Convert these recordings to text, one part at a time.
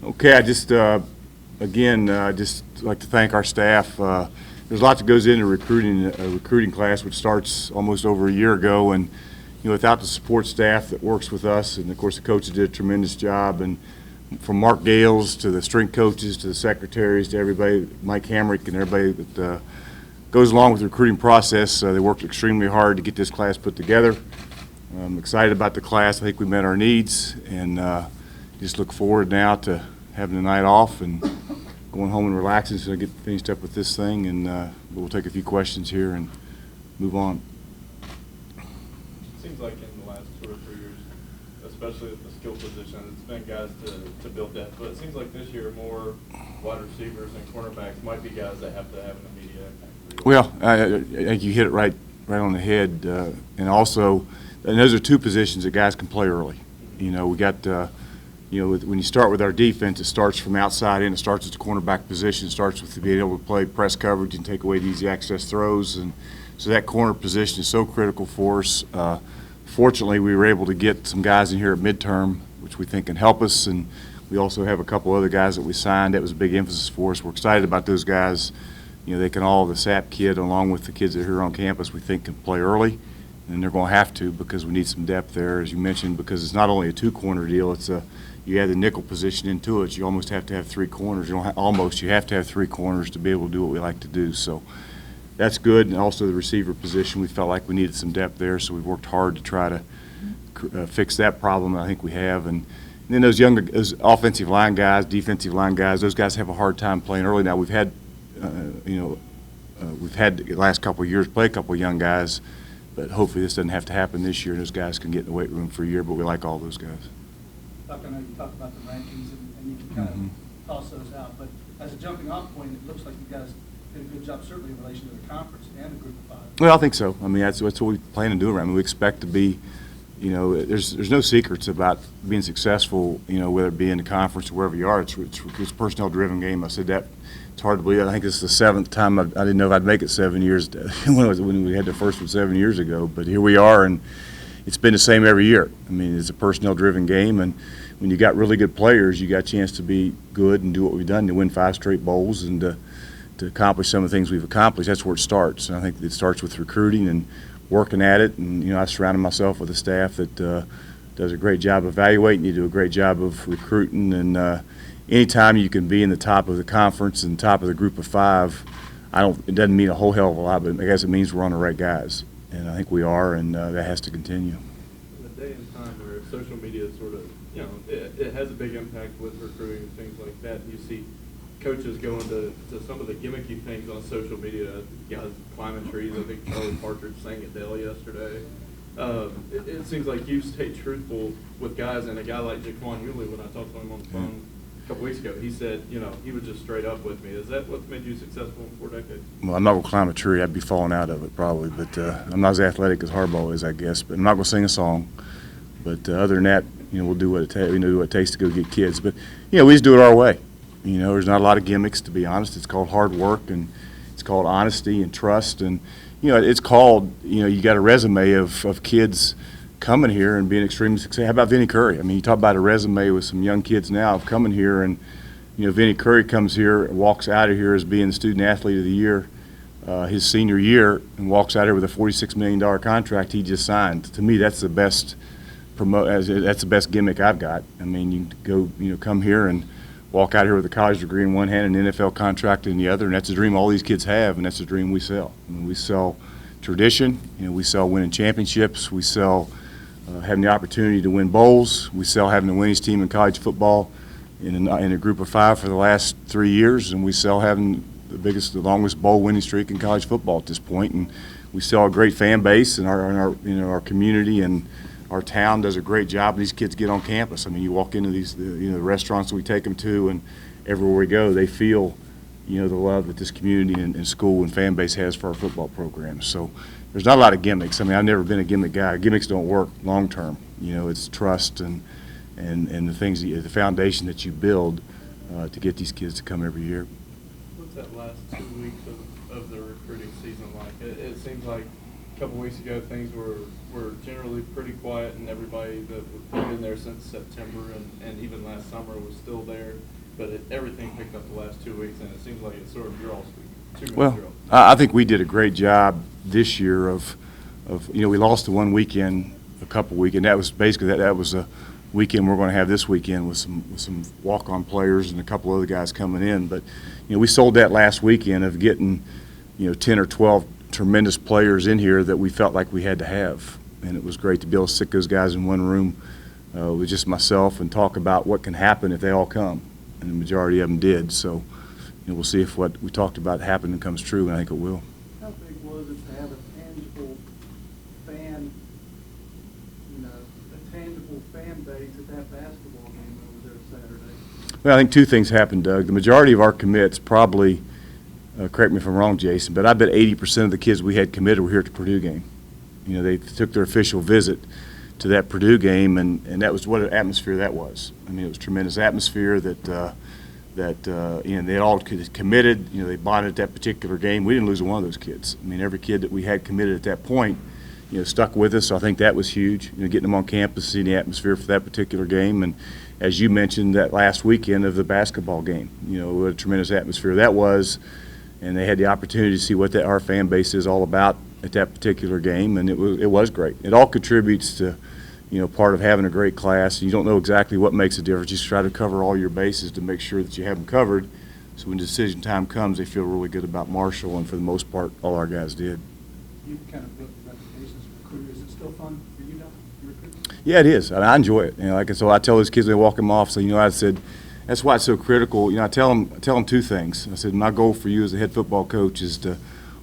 Okay, I just again just like to thank our staff. There's a lot that goes into recruiting a recruiting class, which starts almost over a year ago, and without the support staff that works with us, and of course the coaches did a tremendous job, and from Mark Gales to the strength coaches to the secretaries to everybody, Mike Hamrick and everybody that goes along with the recruiting process, they worked extremely hard to get this class put together. I'm excited about the class. I think we met our needs, and just look forward now to having the night off and going home and relaxing so I get finished up with this thing, and we'll take a few questions here and move on. Seems like in the last 2 or 3 years, especially at the skill position, it's been guys to build depth, but it seems like this year more wide receivers and cornerbacks might be guys that have to have an immediate impact. Well, I think you hit it right on the head, and also, and those are two positions that guys can play early. We got, when you start with our defense, it starts from outside in. It starts at the cornerback position. It starts with being able to play press coverage and take away the easy access throws, and so that corner position is so critical for us. Fortunately, we were able to get some guys in here at midterm, which we think can help us, and we also have a couple other guys that we signed. That was a big emphasis for us. We're excited about those guys. They can all, the SAP kid, along with the kids that are here on campus, we think can play early, and they're going to have to because we need some depth there, as you mentioned, because it's not only a two-corner deal. It's you add the nickel position into it. You almost have to have three corners. You have to have three corners to be able to do what we like to do. So that's good, and also the receiver position, we felt like we needed some depth there, so we worked hard to try to fix that problem, and I think we have. And then those offensive line guys, defensive line guys, those guys have a hard time playing early. Now we've had, we've had the last couple of years play a couple of young guys, but hopefully this doesn't have to happen this year, and those guys can get in the weight room for a year, but we like all those guys. Doc, I know you talked about the rankings, and you can kind of toss those out, but as a jumping off point, it looks like you guys did a good job, certainly in relation to the conference and the group of five. Well, I think so. I mean, that's what we plan to do around. I mean, we expect to be, there's no secrets about being successful, whether it be in the conference or wherever you are. It's a personnel-driven game. I said that. It's hard to believe. I think this is the seventh time. I didn't know if I'd make it 7 years when we had the first one 7 years ago, but here we are, and it's been the same every year. I mean, it's a personnel-driven game, and when you got really good players, you got a chance to be good and do what we've done, to win 5 straight bowls and to accomplish some of the things we've accomplished. That's where it starts. And I think it starts with recruiting and working at it. And, I've surrounded myself with a staff that does a great job evaluating. You do a great job of recruiting. And anytime you can be in the top of the conference and top of the group of 5, it doesn't mean a whole hell of a lot, but I guess it means we're on the right guys. And I think we are, and that has to continue. In a day and time where social media is sort of, it has a big impact with recruiting and things like that. You see coaches going to some of the gimmicky things on social media, guys climbing trees. I think Charlie Partridge sang at Dale yesterday. It seems like you stay truthful with guys, and a guy like Jaquan Hewley, when I talked to him on the phone a couple weeks ago, he said, he was just straight up with me. Is that what's made you successful in 4 decades? Well, I'm not going to climb a tree. I'd be falling out of it probably, but I'm not as athletic as Harbaugh is, I guess. But I'm not going to sing a song. But other than that, we'll do what it takes. We know what it takes to go get kids. But we just do it our way. There's not a lot of gimmicks, to be honest. It's called hard work, and it's called honesty and trust, and it's called you got a resume of kids coming here and being extremely successful. How about Vinny Curry? I mean, you talk about a resume with some young kids now of coming here, and Vinny Curry comes here, walks out of here as being the student athlete of the year, his senior year, and walks out here with a $46 million contract he just signed. To me, that's the best that's the best gimmick I've got. I mean, you go, come here and walk out here with a college degree in one hand and an NFL contract in the other, and that's a dream all these kids have, and that's a dream we sell. I mean, we sell tradition, we sell winning championships, we sell having the opportunity to win bowls, we sell having the winningest team in college football in a group of 5 for the last 3 years, and we sell having the longest bowl winning streak in college football at this point, and we sell a great fan base, and our community and our town does a great job. These kids get on campus. I mean, you walk into these the restaurants that we take them to, and everywhere we go, they feel the love that this community and school and fan base has for our football programs. So there's not a lot of gimmicks. I mean, I've never been a gimmick guy. Gimmicks don't work long term. It's trust and the things, the foundation that you build to get these kids to come every year. What's that last 2 weeks of the recruiting season like? It seems like a couple weeks ago, things were generally pretty quiet, and everybody that had been there since September and even last summer was still there. But everything picked up the last 2 weeks, and it seems like it's sort of your all's week. Well, I think we did a great job this year of we lost the one weekend a couple weekend. That was basically that was a weekend we're going to have this weekend with some walk-on players and a couple other guys coming in. But we sold that last weekend of getting 10 or 12 tremendous players in here that we felt like we had to have, and it was great to be able to sit those guys in one room with just myself and talk about what can happen if they all come, and the majority of them did. So we'll see if what we talked about happened and comes true, and I think it will. How big was it to have a tangible fan, a tangible fan base at that basketball game over there Saturday? Well, I think two things happened, Doug. The majority of our commits probably, correct me if I'm wrong, Jason, but I bet 80% of the kids we had committed were here at the Purdue game. They took their official visit to that Purdue game, and that was what an atmosphere that was. I mean, it was a tremendous atmosphere that they all committed. They bonded at that particular game. We didn't lose one of those kids. I mean, every kid that we had committed at that point, stuck with us. So I think that was huge. Getting them on campus, seeing the atmosphere for that particular game, and as you mentioned, that last weekend of the basketball game, what a tremendous atmosphere that was, and they had the opportunity to see what our fan base is all about at that particular game, and it was great. It all contributes to part of having a great class. You don't know exactly what makes a difference. You just try to cover all your bases to make sure that you have them covered. So when decision time comes, they feel really good about Marshall, and for the most part, all our guys did. You kind of built the reputations for recruiters. Is it still fun for you, Doc, your recruits? Yeah, it is. I tell those kids when they walk them off. So I said, that's why it's so critical. I tell them two things. I said, my goal for you as a head football coach is to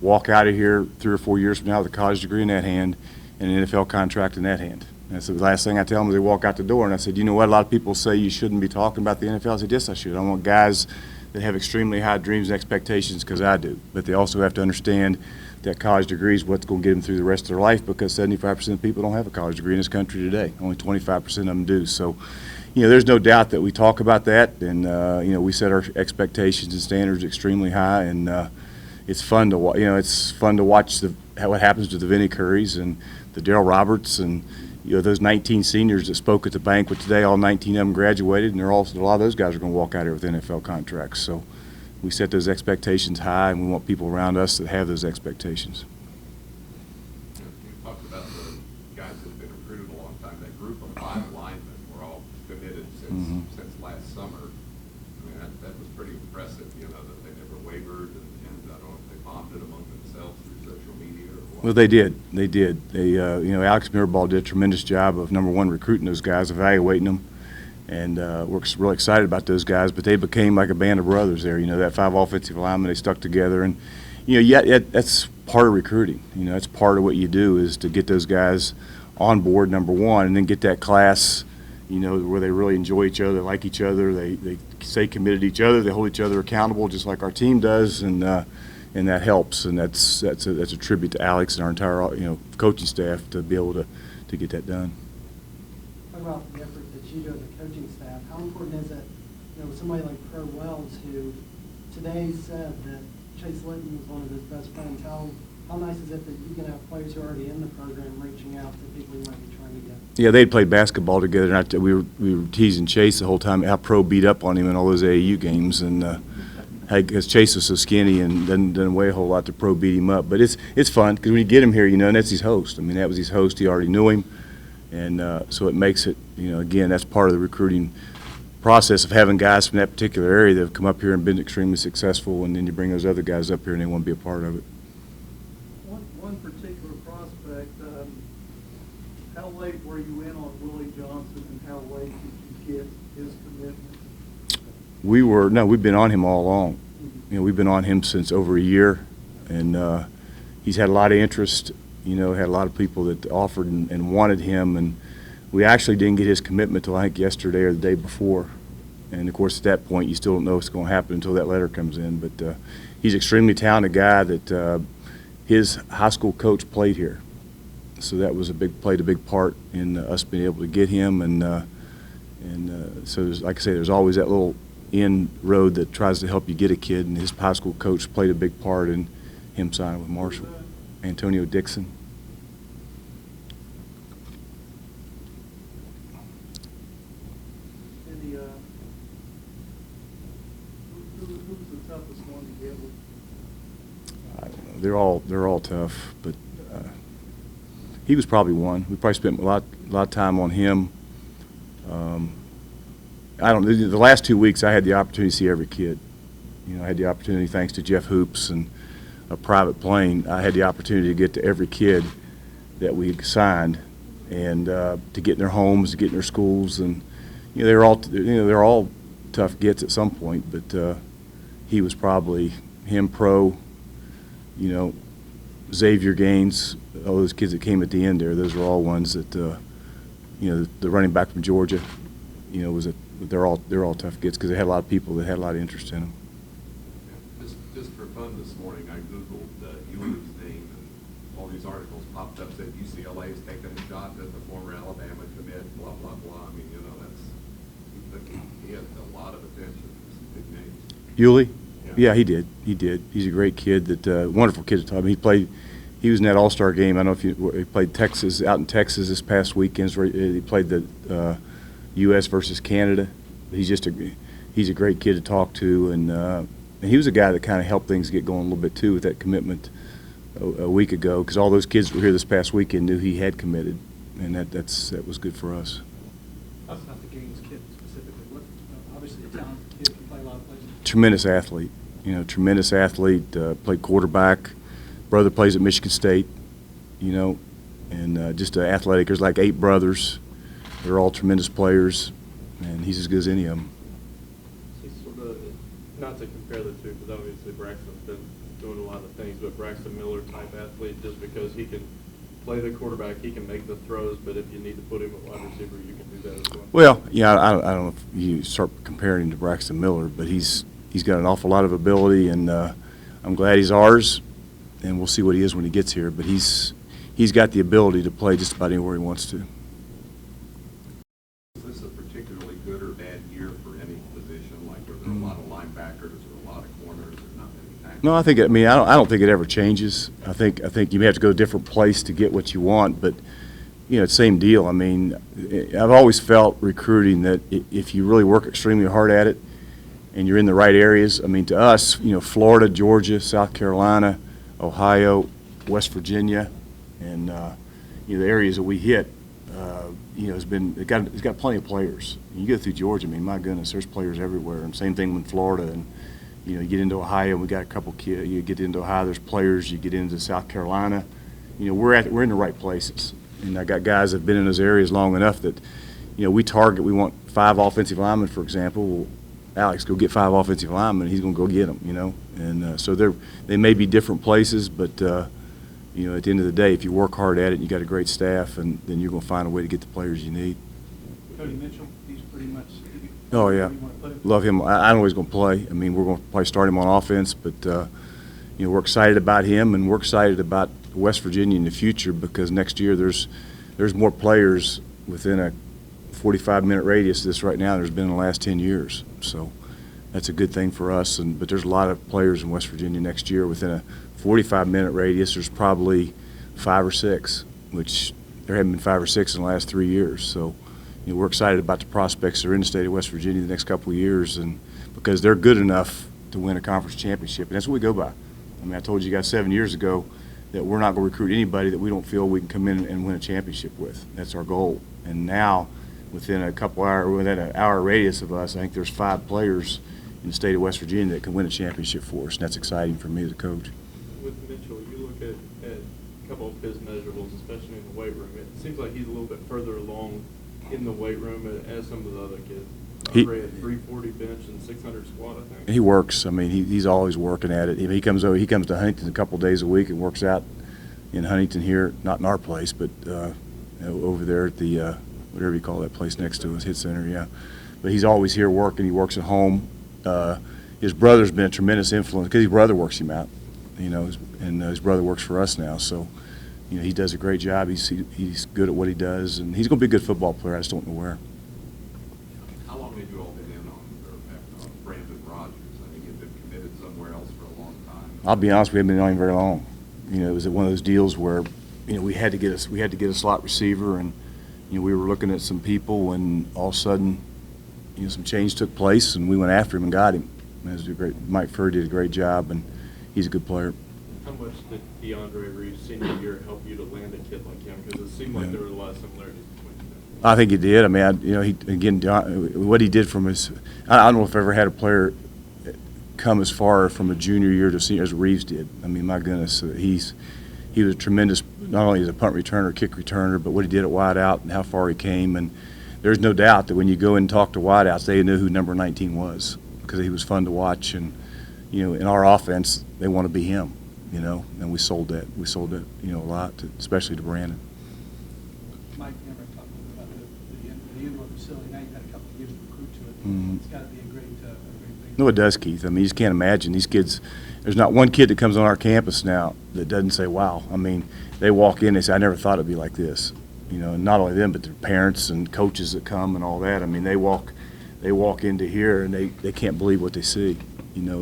walk out of here 3 or 4 years from now with a college degree in that hand and an NFL contract in that hand. And that's the last thing I tell them as they walk out the door. And I said, what? A lot of people say you shouldn't be talking about the NFL. I said, yes, I should. I want guys that have extremely high dreams and expectations, because I do. But they also have to understand that college degree is what's going to get them through the rest of their life, because 75% of people don't have a college degree in this country today. Only 25% of them do. So, there's no doubt that we talk about that, and we set our expectations and standards extremely high, and it's fun to watch what happens to the Vinnie Currys and the Darryl Roberts and those 19 seniors that spoke at the banquet today. All 19 of them graduated, and a lot of those guys are going to walk out here with NFL contracts. So we set those expectations high, and we want people around us that have those expectations. You talked about the guys that have been recruited a long time. That group of 5 linemen were all committed since last summer. I mean, that was pretty impressive, that they never wavered, and I don't know if they bonded among themselves through social media or what. Well, they did. Alex Mirabal did a tremendous job of, number one, recruiting those guys, evaluating them, and we're really excited about those guys. But they became like a band of brothers there. That 5 offensive linemen, they stuck together, and that's part of recruiting. That's part of what you do, is to get those guys on board, number one, and then get that class, where they really enjoy each other, like each other, they stay committed to each other, they hold each other accountable, just like our team does, and that helps, and that's a tribute to Alex and our entire coaching staff to be able to get that done. Talk about the effort that you do as a coaching staff. How important is it, with somebody like Pro Wells, who today said that Chase Linton was one of his best friends? How nice is it that you can have players who are already in the program reaching out to people you might be trying to get? Yeah, they'd played basketball together, and we were teasing Chase the whole time how Pro beat up on him in all those AAU games, and because Chase was so skinny and doesn't weigh a whole lot, the Pro beat him up. But it's fun, because when you get him here, and that's his host. I mean, that was his host. He already knew him, and so it makes it, again, that's part of the recruiting process of having guys from that particular area that have come up here and been extremely successful, and then you bring those other guys up here and they want to be a part of it. One particular prospect, how late were you in on Willie Johnson, and how late did you get his commitment? We've been on him all along. We've been on him since over a year, and he's had a lot of interest. Had a lot of people that offered and wanted him, and we actually didn't get his commitment till I think yesterday or the day before. And of course, at that point, you still don't know what's going to happen until that letter comes in. But he's an extremely talented guy that his high school coach played here, so that was played a big part in us being able to get him. And so like I say, there's always that little road that tries to help you get a kid, and his high school coach played a big part in him signing with Marshall. Antonio Dixon. Who's the toughest one to get with? I don't know. They're all tough, but he was probably one. We probably spent a lot of time on him. I don't. The last 2 weeks, I had the opportunity to see every kid. You know, I had the opportunity, thanks to Jeff Hoops and a private plane, I had the opportunity to get to every kid that we signed, and to get in their homes, to get in their schools, and they're all tough gets at some point. But he was probably Pro. Xavier Gaines, all those kids that came at the end there. Those are all ones that the running back from Georgia. They're all tough gets because they had a lot of people that had a lot of interest in them. Just for fun this morning, I Googled Euler's name, and all these articles popped up said UCLA is taking a shot at the former Alabama commit, blah, blah, blah. I mean, he had a lot of attention, some big names. Yulee? Yeah. Yeah, he did. He's a great kid, wonderful kid to talk to. He was in that All-Star game. I don't know if he played out in Texas this past weekend. He played the U.S. versus Canada. He's a great kid to talk to, and he was a guy that kind of helped things get going a little bit too with that commitment a week ago, because all those kids that were here this past weekend knew he had committed, and that was good for us. That's not the Gaines kid specifically. What, obviously, a talented kid can play a lot of places. Tremendous athlete. Tremendous athlete. Played quarterback. Brother plays at Michigan State. And just athletic. There's like 8 brothers. They're all tremendous players, and he's as good as any of them. He's sort of, not to compare the two, because obviously Braxton's been doing a lot of things, but Braxton Miller type athlete, just because he can play the quarterback, he can make the throws, but if you need to put him at wide receiver, you can do that as well. Well, yeah, I don't know if you start comparing him to Braxton Miller, but he's got an awful lot of ability, and I'm glad he's ours, and we'll see what he is when he gets here. But he's got the ability to play just about anywhere he wants to. Is this a particularly good or bad year for any position? Like, were there a lot of linebackers or a lot of corners or not many tackles? No, I don't think it ever changes. I think you have to go a different place to get what you want, but same deal. I mean, I've always felt recruiting that if you really work extremely hard at it and you're in the right areas, I mean, to us, Florida, Georgia, South Carolina, Ohio, West Virginia, and the areas that we hit, it's got plenty of players. You go through Georgia, I mean, my goodness, there's players everywhere. And same thing with Florida, and you get into Ohio, we got a couple kids. You get into Ohio, there's players. You get into South Carolina, we're in the right places. And I got guys that have been in those areas long enough that, we target. We want 5 offensive linemen, for example. Well, Alex, go get 5 offensive linemen. He's going to go get them, And so they may be different places, but at the end of the day, if you work hard at it, and you got a great staff, and then you're going to find a way to get the players you need. Cody Mitchell, he's pretty much. Oh yeah, love him. I don't know he's going to play. I mean, we're going to probably start him on offense, but we're excited about him, and we're excited about West Virginia in the future, because next year there's more players within a 45-minute radius of this right now there's been in the last 10 years. So that's a good thing for us. But there's a lot of players in West Virginia next year within a 45-minute radius. There's probably 5 or 6, which there haven't been 5 or 6 in the last 3 years. So we're excited about the prospects that are in the state of West Virginia the next couple of years, and because they're good enough to win a conference championship, and that's what we go by. I mean, I told you guys 7 year ago that we're not going to recruit anybody that we don't feel we can come in and win a championship with. That's our goal. And now, within an hour radius of us, I think there's 5 players in the state of West Virginia that can win a championship for us, and that's exciting for me as a coach. With Mitchell, you look at a couple of his measurables, especially in the weight room. It seems like he's a little bit further along in the weight room as some of the other kids. He had 340 bench and 600 squat, I think. He works. I mean, he's always working at it. He comes to Huntington a couple days a week and works out in Huntington here, not in our place, but over there at the whatever you call that place next to us, Hit Center, yeah. But he's always here working. He works at home. His brother's been a tremendous influence because his brother works him out, and his brother works for us now. So, he does a great job. He's good at what he does, and he's going to be a good football player. I just don't know where. How long have you all been in on Brandon Rogers? I mean, you've been committed somewhere else for a long time. I'll be honest, we haven't been on him very long. It was one of those deals where, we had to get a slot receiver, and we were looking at some people, and all of a sudden, some change took place, and we went after him and got him. As a great Mike Furr did a great job, and he's a good player. How much did DeAndre Reeves' senior year help you to land a kid like him? Because it seemed like Yeah. there were a lot of similarities between them. I think he did. I mean, what he did from his, I don't know if I ever had a player come as far from a junior year to senior as Reeves did. I mean, my goodness, he was a tremendous, not only as a punt returner, kick returner, but what he did at wide out and how far he came. And there's no doubt that when you go and talk to wideouts, they knew who number 19 was because he was fun to watch. And, in our offense, they want to be him, and we sold that. We sold it, a lot, especially to Brandon. Mike Cameron talked a little bit about the indoor facility. Now you've had a couple of years to recruit to it. Mhm. It's got to be a great thing. No, it does, Keith. I mean, you just can't imagine these kids. There's not one kid that comes on our campus now that doesn't say, wow. I mean, they walk in, they say, I never thought it'd be like this. And not only them, but their parents and coaches that come and all that. I mean, they walk into here and they can't believe what they see,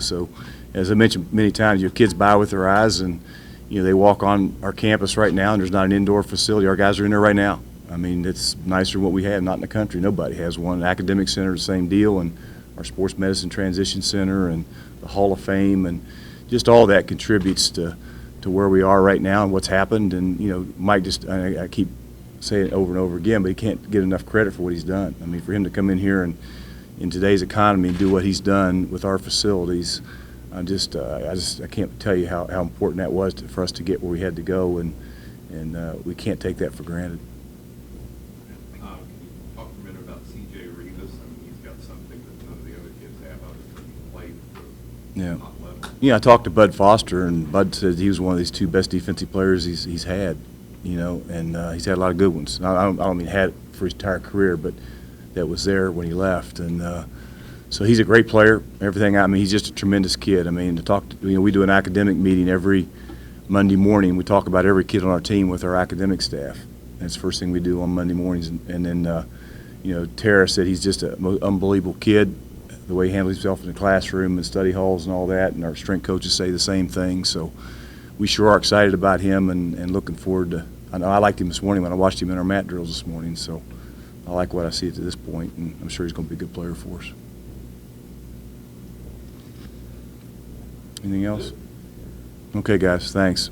So, as I mentioned many times, your kids buy with their eyes and, they walk on our campus right now and there's not an indoor facility. Our guys are in there right now. I mean, it's nicer than what we have, not in the country. Nobody has one. Academic center, the same deal, and our sports medicine transition center and the Hall of Fame, and just all that contributes to where we are right now and what's happened. And, Mike just, I keep saying it over and over again, but he can't get enough credit for what he's done. I mean, for him to come in here and in today's economy and do what he's done with our facilities, I can't tell you how important that was for us to get where we had to go, and we can't take that for granted. Can you talk a minute about C.J. Rivas? I mean, he's got something that none of the other kids have. Obviously, he played for Yeah. top level. Yeah, I talked to Bud Foster, and Bud said he was one of these two best defensive players he's had, and he's had a lot of good ones. I don't mean had for his entire career, but that was there when he left. And so he's a great player, everything. I mean, he's just a tremendous kid. I mean, we do an academic meeting every Monday morning. We talk about every kid on our team with our academic staff. That's the first thing we do on Monday mornings. And then, Tara said he's just an unbelievable kid, the way he handles himself in the classroom and study halls and all that, and our strength coaches say the same thing. So we sure are excited about him and looking forward to – I know I liked him this morning when I watched him in our mat drills this morning, so I like what I see to this point, and I'm sure he's going to be a good player for us. Anything else? Okay, guys, thanks.